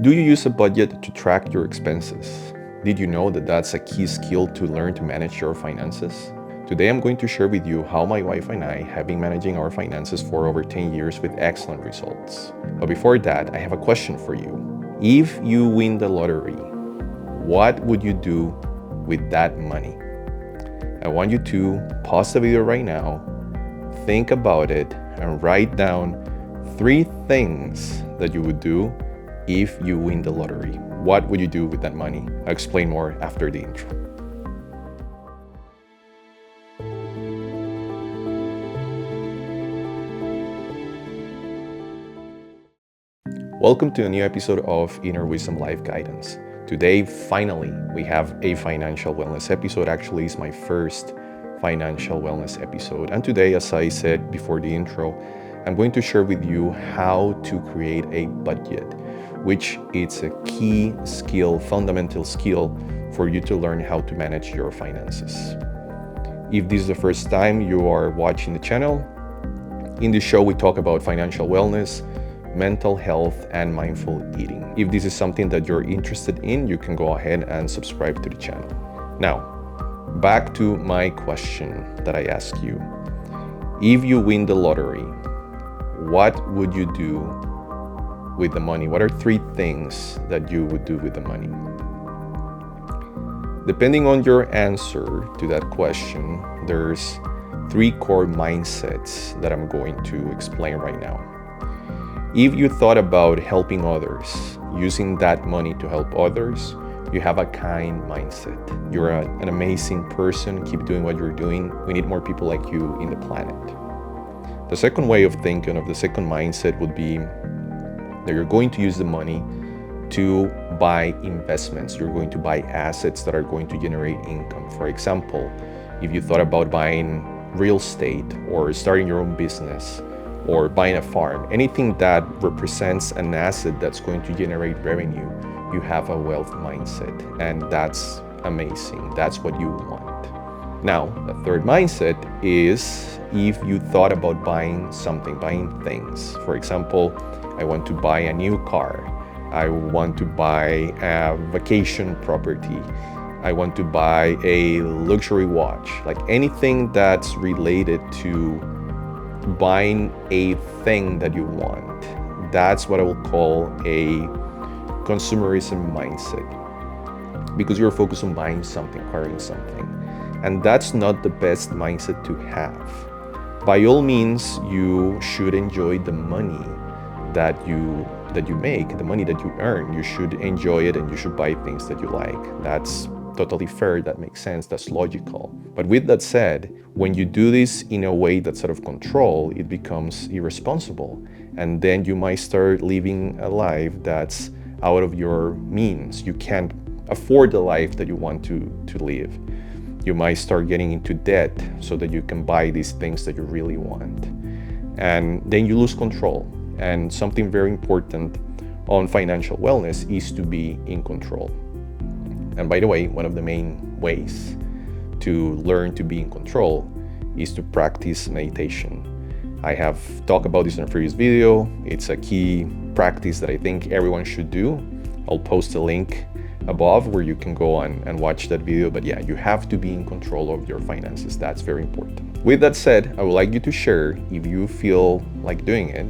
Do you use a budget to track your expenses? Did you know that that's a key skill to learn to manage your finances? Today I'm going to share with you how my wife and I have been managing our finances for over 10 years with excellent results. But before that, I have a question for you. If you win the lottery, what would you do with that money? I want you to pause the video right now, think about it, and write down 3 things that you would do if you win the lottery. What would you do with that money? I'll explain more after the intro. Welcome to a new episode of Inner Wisdom Life Guidance. Today, finally, we have a financial wellness episode. Actually, it's my first financial wellness episode. And today, as I said before the intro, I'm going to share with you how to create a budget, which is a key skill, fundamental skill for you to learn how to manage your finances. If this is the first time you are watching the channel, in this show we talk about financial wellness, mental health, and mindful eating. If this is something that you're interested in, you can go ahead and subscribe to the channel. Now, back to my question that I asked you. If you win the lottery, what would you do with the money? What are 3 things that you would do with the money? Depending on your answer to that question, there's 3 core mindsets that I'm going to explain right now. If you thought about helping others, using that money to help others, you have a kind mindset. You're an amazing person. Keep doing what you're doing. We need more people like you in the planet. The second way of thinking, of the second mindset, would be that you're going to use the money to buy investments. You're going to buy assets that are going to generate income. For example, if you thought about buying real estate or starting your own business or buying a farm, anything that represents an asset that's going to generate revenue, you have a wealth mindset, and that's amazing. That's what you want. Now, the third mindset is if you thought about buying something, buying things. For example, I want to buy a new car. I want to buy a vacation property. I want to buy a luxury watch. Like anything that's related to buying a thing that you want. That's what I will call a consumerism mindset, because you're focused on buying something, acquiring something. And that's not the best mindset to have. By all means, you should enjoy the money that you make, the money that you earn. You should enjoy it and you should buy things that you like. That's totally fair, that makes sense, that's logical. But with that said, when you do this in a way that's out of control, it becomes irresponsible. And then you might start living a life that's out of your means. You can't afford the life that you want to live. You might start getting into debt so that you can buy these things that you really want. And then you lose control. And something very important on financial wellness is to be in control. And by the way, one of the main ways to learn to be in control is to practice meditation. I have talked about this in a previous video. It's a key practice that I think everyone should do. I'll post a link above where you can go on and watch that video. But yeah, you have to be in control of your finances. That's very important. With that said, I would like you to share, if you feel like doing it,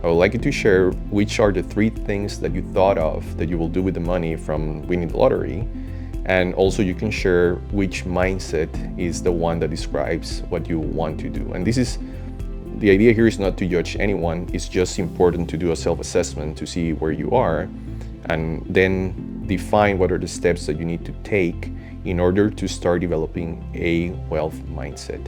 I would like you to share which are the 3 things that you thought of that you will do with the money from winning the lottery. And also you can share which mindset is the one that describes what you want to do. And the idea here is not to judge anyone. It's just important to do a self-assessment to see where you are and then define what are the steps that you need to take in order to start developing a wealth mindset.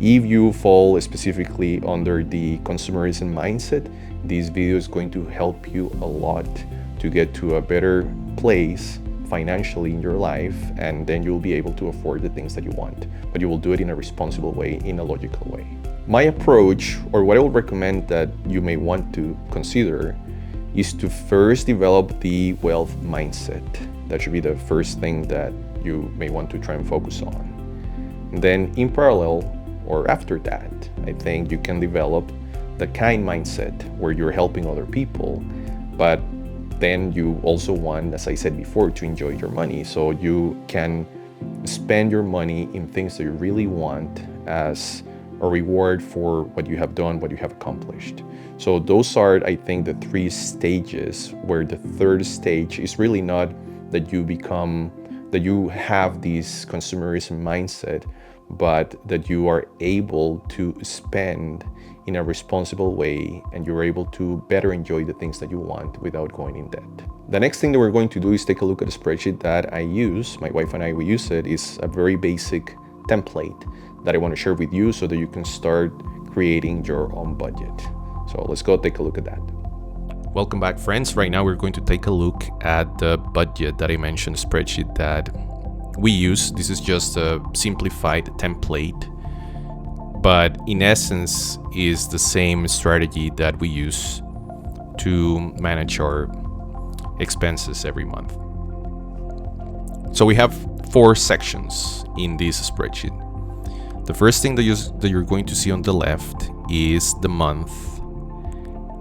If you fall specifically under the consumerism mindset, this video is going to help you a lot to get to a better place financially in your life, and then you'll be able to afford the things that you want. But you will do it in a responsible way, in a logical way. My approach, or what I will recommend that you may want to consider, is to first develop the wealth mindset. That should be the first thing that you may want to try and focus on. And then in parallel, or after that, I think you can develop the kind mindset where you're helping other people, but then you also want, as I said before, to enjoy your money. So you can spend your money in things that you really want as a reward for what you have done, what you have accomplished. So those are, I think, the 3 stages, where the third stage is really not that you have this consumerism mindset, but that you are able to spend in a responsible way and you're able to better enjoy the things that you want without going in debt. The next thing that we're going to do is take a look at a spreadsheet that I use. My wife and I, we use it. It's a very basic template that I want to share with you so that you can start creating your own budget. So let's go take a look at that. Welcome back, friends. Right now we're going to take a look at the budget that I mentioned, spreadsheet that we use. This is just a simplified template, but in essence is the same strategy that we use to manage our expenses every month. So we have 4 sections in this spreadsheet. The first thing that you're going to see on the left is the month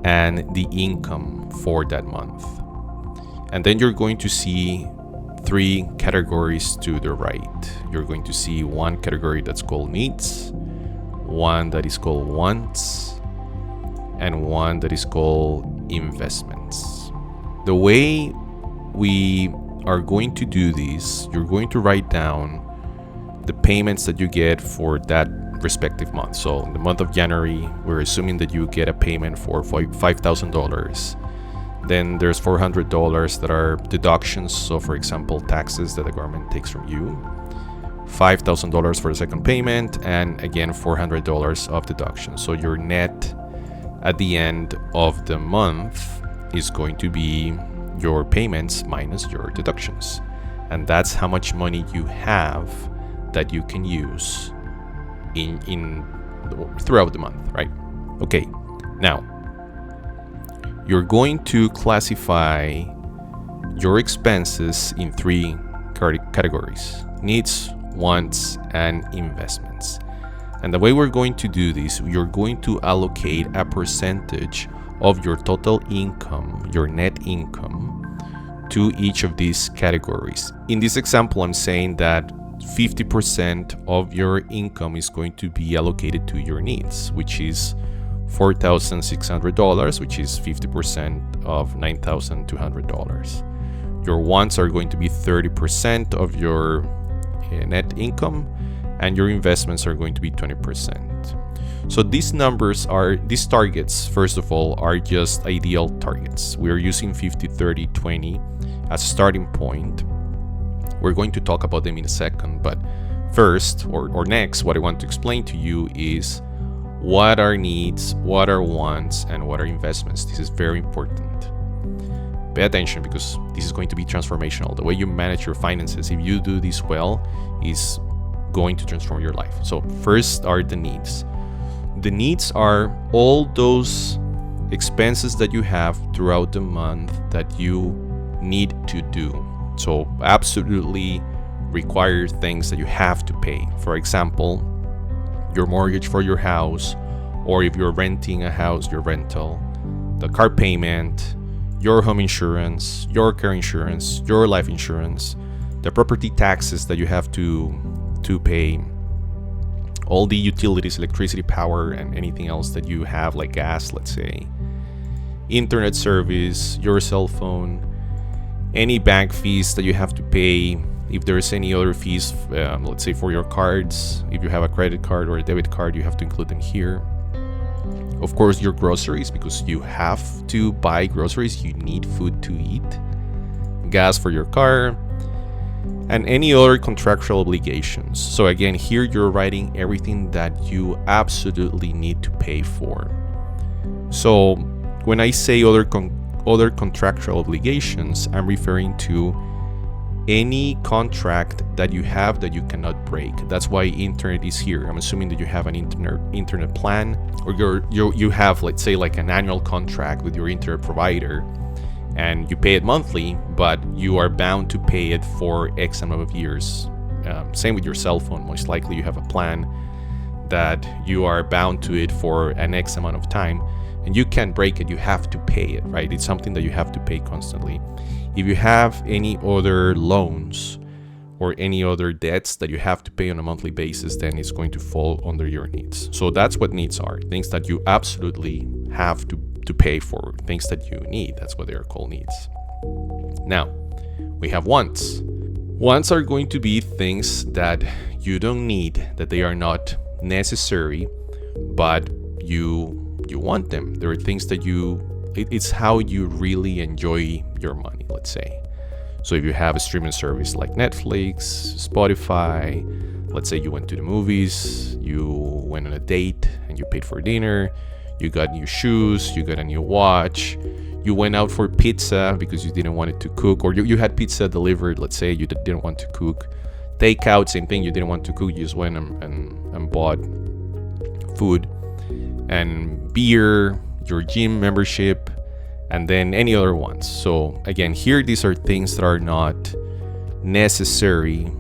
and the income for that month. And then you're going to see 3 categories to the right. You're going to see one category that's called needs, one that is called wants, and one that is called investments. The way we are going to do this, you're going to write down the payments that you get for that respective month. So in the month of January, we're assuming that you get a payment for $5,000. Then there's $400 that are deductions. So for example, taxes that the government takes from you. $5,000 for the second payment, and again $400 of deductions. So your net at the end of the month is going to be your payments minus your deductions. And that's how much money you have that you can use in throughout the month, right? Okay, now you're going to classify your expenses in 3 categories: needs, wants, and investments. And the way we're going to do this, you're going to allocate a percentage of your total income, your net income, to each of these categories. In this example, I'm saying that 50% of your income is going to be allocated to your needs, which is $4,600, which is 50% of $9,200. Your wants are going to be 30% of your net income, and your investments are going to be 20%. So these targets, first of all, are just ideal targets. We are using 50, 30, 20 as a starting point. We're going to talk about them in a second, but first or next, what I want to explain to you is what are needs, what are wants, and what are investments. This is very important. Pay attention, because this is going to be transformational. The way you manage your finances, if you do this well, is going to transform your life. So first are the needs. The needs are all those expenses that you have throughout the month that you need to do. So absolutely required things that you have to pay. For example, your mortgage for your house, or if you're renting a house, your rental, the car payment, your home insurance, your car insurance, your life insurance, the property taxes that you have to pay, all the utilities, electricity, power, and anything else that you have, like gas, let's say, internet service, your cell phone, any bank fees that you have to pay, if there's any other fees, let's say for your cards, if you have a credit card or a debit card, you have to include them here. Of course, your groceries, because you have to buy groceries, you need food to eat, gas for your car, and any other contractual obligations. So again, here you're writing everything that you absolutely need to pay for. So when I say other contractual obligations, I'm referring to any contract that you have that you cannot break. That's why internet is here. I'm assuming that you have an internet plan, or you have, let's say, like an annual contract with your internet provider, and you pay it monthly, but you are bound to pay it for X amount of years. Same with your cell phone. Most likely you have a plan that you are bound to it for an X amount of time, and you can't break it. You have to pay it, right? It's something that you have to pay constantly. If you have any other loans or any other debts that you have to pay on a monthly basis, then it's going to fall under your needs. So that's what needs are, things that you absolutely have to pay for, things that you need. That's what they are called needs. Now, we have wants. Wants are going to be things that you don't need, that they are not necessary, but you want them. There are things that it's how you really enjoy your money, let's say. So if you have a streaming service like Netflix, Spotify, let's say you went to the movies, you went on a date and you paid for dinner, you got new shoes, you got a new watch, you went out for pizza because you didn't want it to cook, or you had pizza delivered, let's say you didn't want to cook. Takeout, same thing, you didn't want to cook, you just went and bought food. And beer, your gym membership, and then any other ones. So again, here these are things that are not necessary,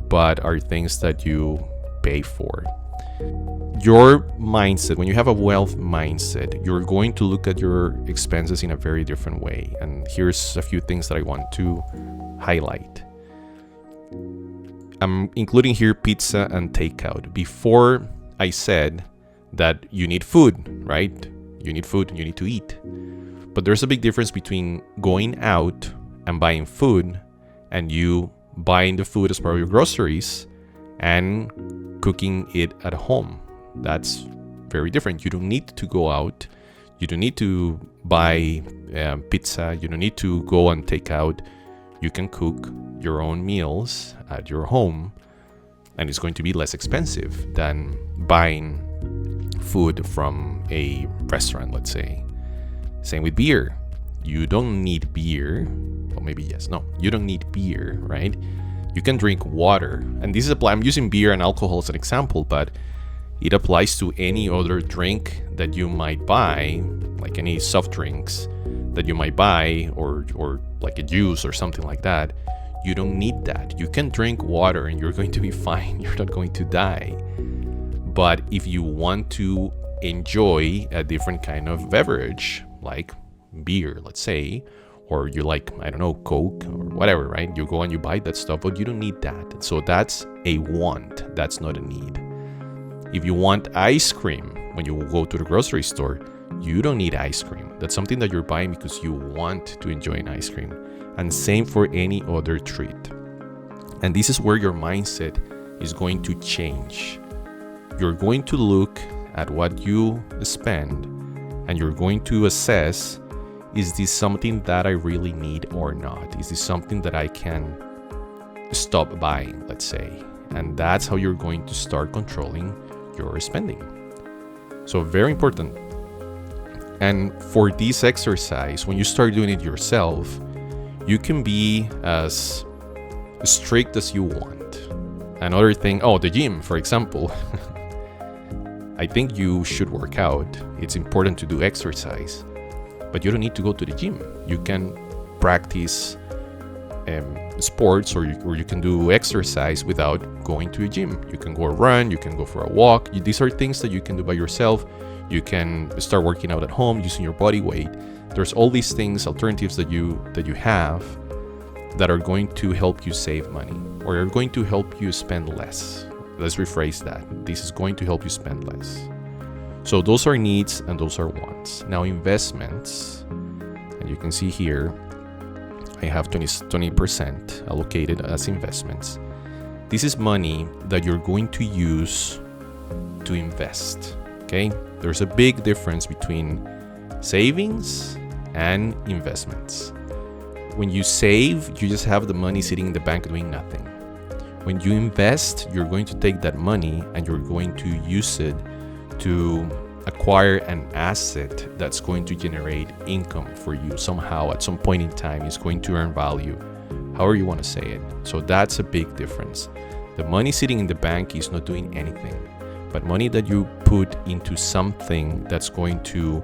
but are things that you pay for. Your mindset, when you have a wealth mindset, you're going to look at your expenses in a very different way. And here's a few things that I want to highlight. I'm including here pizza and takeout. Before I said that you need food, right? You need food, you need to eat. But there's a big difference between going out and buying food and you buying the food as part of your groceries and cooking it at home. That's very different. You don't need to go out. You don't need to buy pizza. You don't need to go and take out. You can cook your own meals at your home, and it's going to be less expensive than buying food from a restaurant, let's say. Same with beer. You don't need beer. Well, maybe yes. No, you don't need beer, right? You can drink water. And this is I'm using beer and alcohol as an example, but it applies to any other drink that you might buy, like any soft drinks that you might buy, or like a juice or something like that. You don't need that. You can drink water and you're going to be fine. You're not going to die. But if you want to enjoy a different kind of beverage, like beer, let's say, or you like, I don't know, Coke or whatever, right? You go and you buy that stuff, but you don't need that. So that's a want. That's not a need. If you want ice cream when you go to the grocery store, you don't need ice cream. That's something that you're buying because you want to enjoy an ice cream. And same for any other treat. And this is where your mindset is going to change. You're going to look at what you spend and you're going to assess, is this something that I really need or not? Is this something that I can stop buying, let's say? And that's how you're going to start controlling your spending. So very important. And for this exercise, when you start doing it yourself, you can be as strict as you want. Another thing, the gym, for example. I think you should work out. It's important to do exercise, but you don't need to go to the gym. You can practice sports or you can do exercise without going to a gym. You can go run, you can go for a walk. These are things that you can do by yourself. You can start working out at home using your body weight. There's all these things, alternatives that you have that are going to help you save money or are going to help you spend less. Let's rephrase that. This is going to help you spend less. So those are needs and those are wants. Now investments, and you can see here, I have 20% allocated as investments. This is money that you're going to use to invest, okay? There's a big difference between savings and investments. When you save, you just have the money sitting in the bank doing nothing. When you invest, you're going to take that money and you're going to use it to acquire an asset that's going to generate income for you somehow. At some point in time, it's going to earn value, however you want to say it. So that's a big difference. The money sitting in the bank is not doing anything, but money that you put into something that's going to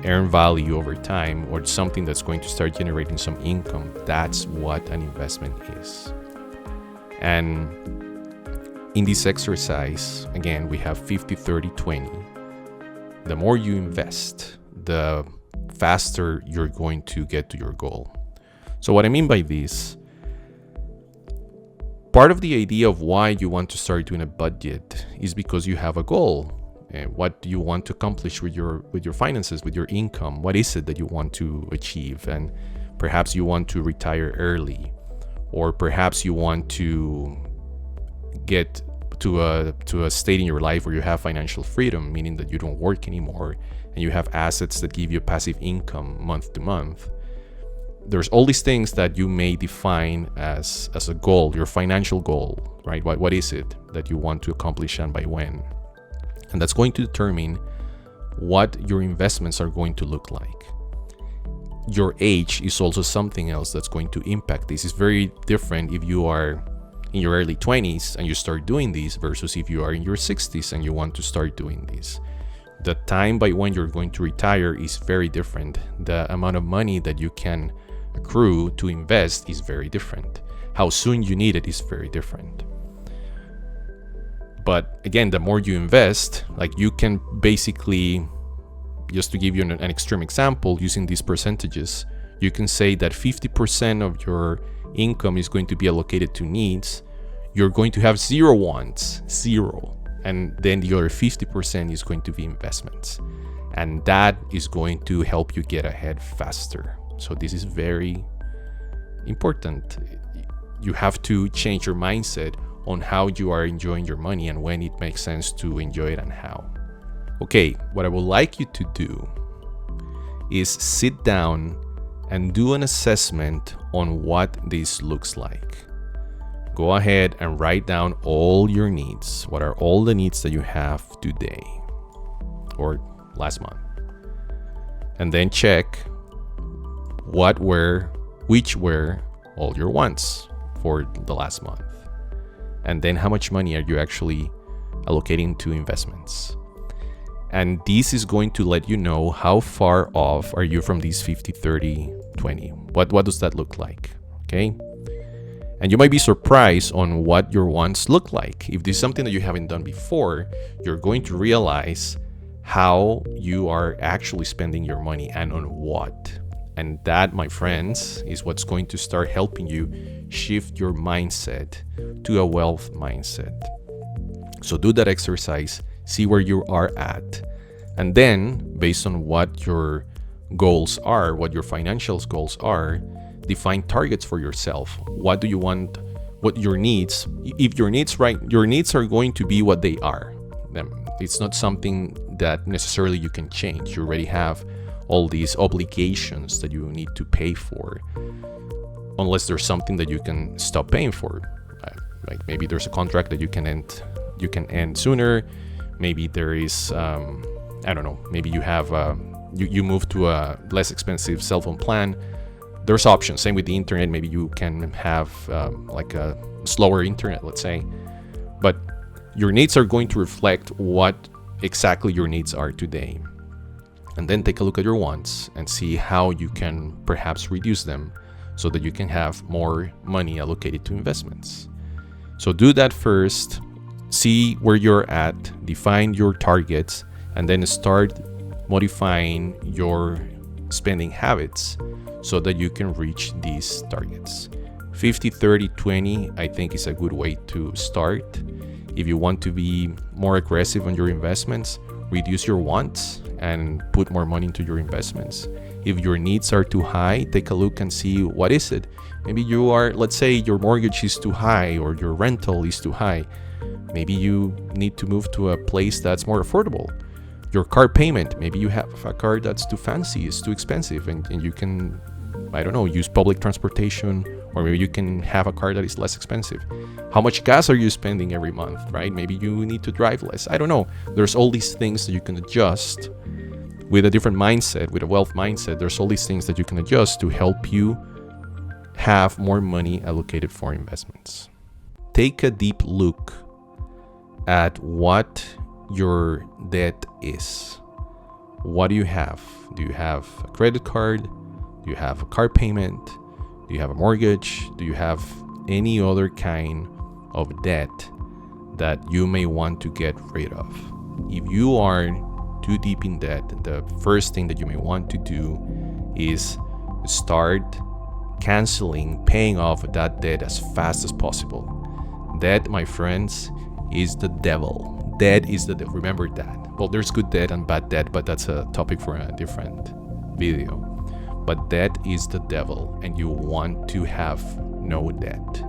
earn value over time, or something that's going to start generating some income, that's what an investment is. And in this exercise, again, we have 50, 30, 20. The more you invest, the faster you're going to get to your goal. So what I mean by this, part of the idea of why you want to start doing a budget is because you have a goal. What do you want to accomplish with your finances, with your income? What is it that you want to achieve? And perhaps you want to retire early, or perhaps you want to get to a state in your life where you have financial freedom, meaning that you don't work anymore and you have assets that give you passive income month to month. There's all these things that you may define as a goal, your financial goal, right? What is it that you want to accomplish and by when? And that's going to determine what your investments are going to look like. Your age is also something else that's going to impact this. It's very different if you are in your early 20s and you start doing this versus if you are in your 60s and you want to start doing this. The time by when you're going to retire is very different. The amount of money that you can accrue to invest is very different. How soon you need it is very different. But again, the more you invest, like you can basically, just to give you an extreme example, using these percentages, you can say that 50% of your income is going to be allocated to needs. You're going to have zero wants, zero. And then the other 50% is going to be investments. And that is going to help you get ahead faster. So this is very important. You have to change your mindset on how you are enjoying your money and when it makes sense to enjoy it and how. Okay, what I would like you to do is sit down and do an assessment on what this looks like. Go ahead and write down all your needs. What are all the needs that you have today or last month? And then check which were all your wants for the last month. And then how much money are you actually allocating to investments? And this is going to let you know how far off are you from these 50, 30, 20. What does that look like? Okay. And you might be surprised on what your wants look like. If this is something that you haven't done before, you're going to realize how you are actually spending your money and on what. And that, my friends, is what's going to start helping you shift your mindset to a wealth mindset. So do that exercise, see where you are at, and then based on what your goals are, what your financial goals are, define targets for yourself. What do you want? What your needs? If your needs are going to be what they are. It's not something that necessarily you can change. You already have all these obligations that you need to pay for, unless there's something that you can stop paying for. Like maybe there's a contract that you can end sooner. Maybe there is I don't know, maybe you have you move to a less expensive cell phone plan. There's options. Same with the internet. Maybe you can have like a slower internet, let's say. But your needs are going to reflect what exactly your needs are today. And then take a look at your wants and see how you can perhaps reduce them so that you can have more money allocated to investments. So do that first, see where you're at, define your targets, and then start modifying your spending habits so that you can reach these targets. 50, 30, 20, I think is a good way to start. If you want to be more aggressive on your investments, reduce your wants and put more money into your investments. If your needs are too high, take a look and see what is it. Maybe you are, let's say your mortgage is too high or your rental is too high. Maybe you need to move to a place that's more affordable. Your car payment, maybe you have a car that's too fancy, it's too expensive, and you can, I don't know, use public transportation, or maybe you can have a car that is less expensive. How much gas are you spending every month, right? Maybe you need to drive less. I don't know. There's all these things that you can adjust with a different mindset, with a wealth mindset. There's all these things that you can adjust to help you have more money allocated for investments. Take a deep look at what your debt is. What do you have? Do you have a credit card? Do you have a car payment? Do you have a mortgage? Do you have any other kind of debt that you may want to get rid of? If you are too deep in debt, the first thing that you may want to do is start paying off that debt as fast as possible. Debt, my friends, is the devil. Debt is the devil. Remember that. Well, there's good debt and bad debt, but that's a topic for a different video. But debt is the devil, and you want to have no debt.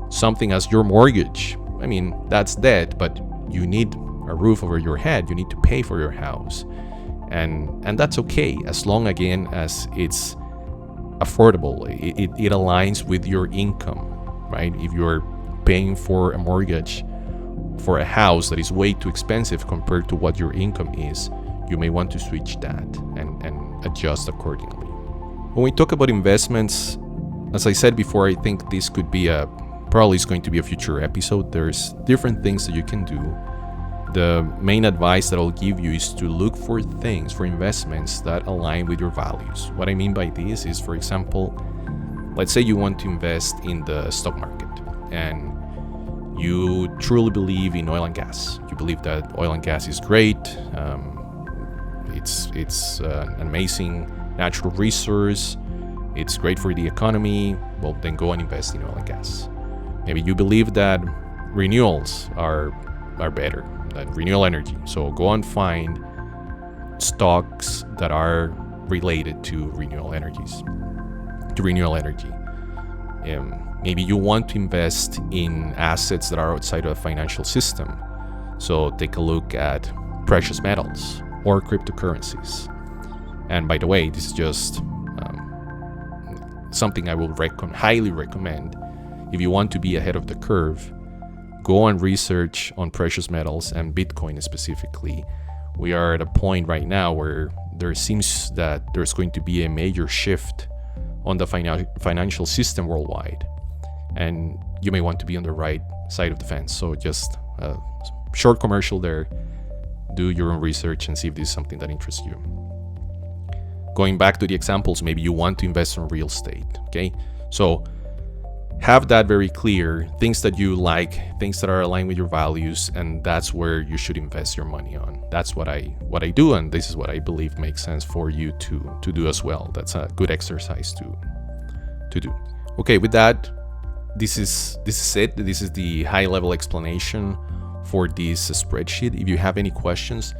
Something as your mortgage. I mean, that's debt, but you need a roof over your head. You need to pay for your house. And that's okay, as long, again, as it's affordable. It aligns with your income, right? If you're paying for a mortgage for a house that is way too expensive compared to what your income is, you may want to switch that and adjust accordingly. When we talk about investments, as I said before, I think this could be probably is going to be a future episode. There's different things that you can do. The main advice that I'll give you is to look for investments that align with your values. What I mean by this is, for example, let's say you want to invest in the stock market and you truly believe in oil and gas. You believe that oil and gas is great. It's an amazing natural resource. It's great for the economy. Well, then go and invest in oil and gas. Maybe you believe that renewals are better, that renewable energy. So go and find stocks that are related to renewable energy. Maybe you want to invest in assets that are outside of the financial system. So take a look at precious metals or cryptocurrencies. And by the way, this is just something I will highly recommend. If you want to be ahead of the curve, go and research on precious metals and Bitcoin specifically. We are at a point right now where there seems that there's going to be a major shift on the financial system worldwide. And you may want to be on the right side of the fence. So just a short commercial there. Do your own research and see if this is something that interests you. Going back to the examples, maybe you want to invest in real estate, okay? So have that very clear, things that you like, things that are aligned with your values, and that's where you should invest your money on. That's what I do, and this is what I believe makes sense for you to do as well. That's a good exercise to do. Okay, with that, this is it. This is the high-level explanation for this spreadsheet. If you have any questions,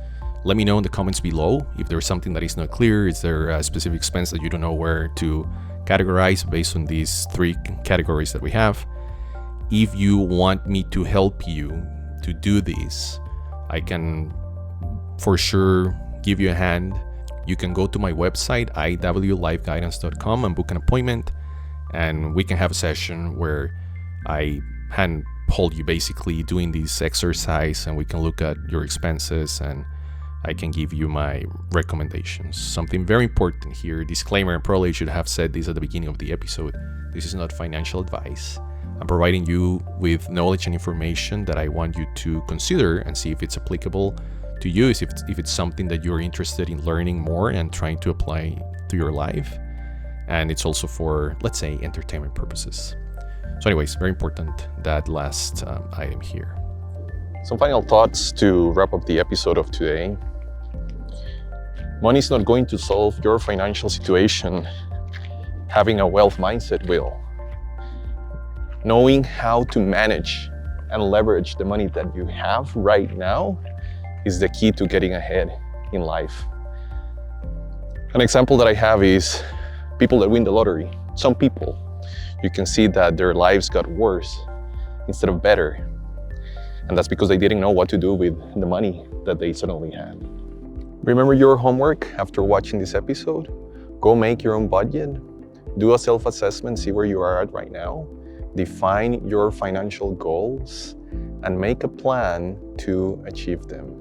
let me know in the comments below. If there's something that is not clear, is there a specific expense that you don't know where to categorize based on these 3 categories that we have. If you want me to help you to do this, I can for sure give you a hand. You can go to my website, iwlifeguidance.com, and book an appointment, and we can have a session where I hold you basically doing this exercise, and we can look at your expenses, and I can give you my recommendations. Something very important here, disclaimer, and probably should have said this at the beginning of the episode. This is not financial advice. I'm providing you with knowledge and information that I want you to consider and see if it's applicable to you, if it's something that you're interested in learning more and trying to apply to your life. And it's also for, let's say, entertainment purposes. So anyways, very important, that last item here. Some final thoughts to wrap up the episode of today. Money is not going to solve your financial situation. Having a wealth mindset will. Knowing how to manage and leverage the money that you have right now is the key to getting ahead in life. An example that I have is people that win the lottery. Some people, you can see that their lives got worse instead of better. And that's because they didn't know what to do with the money that they suddenly had. Remember your homework after watching this episode? Go make your own budget, do a self-assessment, see where you are at right now, define your financial goals, and make a plan to achieve them.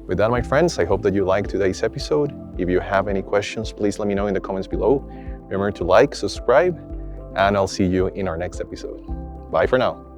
With that, my friends, I hope that you liked today's episode. If you have any questions, please let me know in the comments below. Remember to like, subscribe, and I'll see you in our next episode. Bye for now.